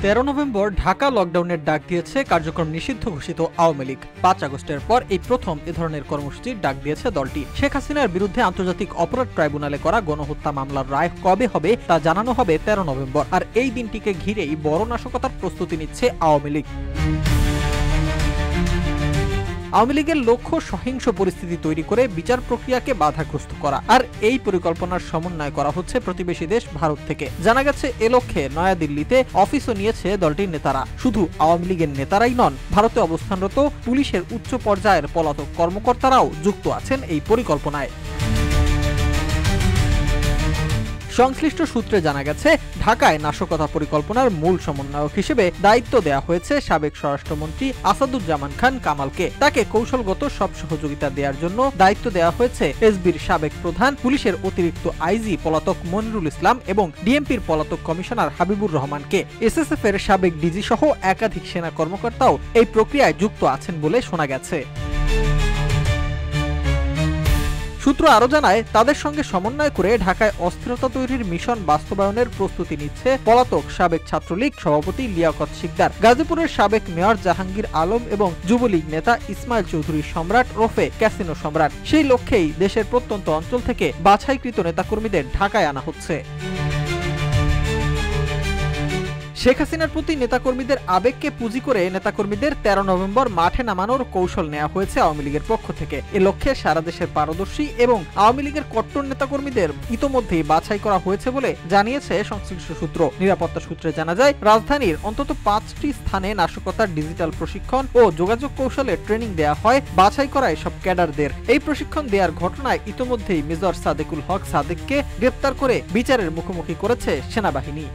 13 November Dhaka লকডাউনের ডাক দিয়েছে কার্যক্রম নিষিদ্ধ ঘোষিত আওয়ামী লীগ। 5 আগস্টের পর এই প্রথম এ ধরনের কর্মসূচির ডাক দিয়েছে দলটি। শেখ হাসিনার বিরুদ্ধে আন্তর্জাতিক অপরাধ ট্রাইব্যুনালে করা গণহত্যা মামলার রায় কবে হবে তা জানানো হবে 13 নভেম্বর। আর এই দিনটিকে ঘিরেই বড় নাশকতার প্রস্তুতি নিচ্ছে আওয়ামী লীগ। আওয়ামী লীগের লক্ষ্য সহিংস পরিস্থিতি তৈরি করে বিচার প্রক্রিয়াকে বাধাগ্রস্ত করা, আর এই পরিকল্পনার সমন্বয় করা হচ্ছে প্রতিবেশী দেশ ভারত থেকে। জানা গেছে এ লক্ষ্যে নয়াদিল্লিতে অফিসও নিয়েছে দলটির নেতারা। শুধু আওয়ামী লীগের নেতারাই নন, ভারতে অবস্থানরত পুলিশের উচ্চ পর্যায়ের পলাতক কর্মকর্তারাও যুক্ত আছেন এই পরিকল্পনায়। সংশ্লিষ্ট সূত্রে জানা গেছে, ঢাকায় নাশকতা পরিকল্পনার মূল সমন্বয়ক হিসেবে দায়িত্ব দেয়া হয়েছে সাবেক স্বরাষ্ট্রমন্ত্রী আসাদুজ্জামান খান কামালকে। তাকে কৌশলগত সব সহযোগিতা দেওয়ার জন্য দায়িত্ব দেওয়া হয়েছে এসবির সাবেক প্রধান, পুলিশের অতিরিক্ত আইজি পলাতক মনিরুল ইসলাম এবং ডিএমপির পলাতক কমিশনার হাবিবুর রহমানকে। এসএসএফ এর সাবেক ডিজি সহ একাধিক সেনা কর্মকর্তাও এই প্রক্রিয়ায় যুক্ত আছেন বলে শোনা গেছে। সূত্র আরো জানায়, তাদের সঙ্গে সমন্বয় করে ঢাকায় অস্থিরতা তৈরির মিশন বাস্তবায়নের প্রস্তুতি নিচ্ছে পলাতক সাবেক ছাত্রলীগ সভাপতি লিয়াকত শিকদার, গাজীপুরের সাবেক মেয়র জাহাঙ্গীর আলম এবং যুবলীগ নেতা ইসমাইল চৌধুরী সম্রাট ওরফে ক্যাসিনো সম্রাট। সেই লক্ষ্যেই দেশের প্রত্যন্ত অঞ্চল থেকে বাছাইকৃত নেতাকর্মীদের ঢাকায় আনা হচ্ছে। শেখ হাসিনার প্রতি নেতাকর্মীদের আবেগকে পুঁজি করে নেতাকর্মীদের 13 নভেম্বর মাঠে নামানোর কৌশল নেওয়া হয়েছে আওয়ামী লীগের পক্ষ থেকে। এ লক্ষ্যে সারা দেশের পারদর্শী এবং আওয়ামী লীগের কট্টর নেতাকর্মীদের ইতোমধ্যেই বাছাই করা হয়েছে বলে জানিয়েছে সংশ্লিষ্ট সূত্র। নিরাপত্তা সূত্রে জানা যায়, রাজধানীর অন্তত 5টি স্থানে নাশকতার ডিজিটাল প্রশিক্ষণ ও যোগাযোগ কৌশলে ট্রেনিং দেওয়া হয় বাছাই করা এসব ক্যাডারদের। এই প্রশিক্ষণ দেওয়ার ঘটনায় ইতোমধ্যেই মেজর সাদেকুল হক সাদেককে গ্রেপ্তার করে বিচারের মুখোমুখি করেছে সেনাবাহিনী।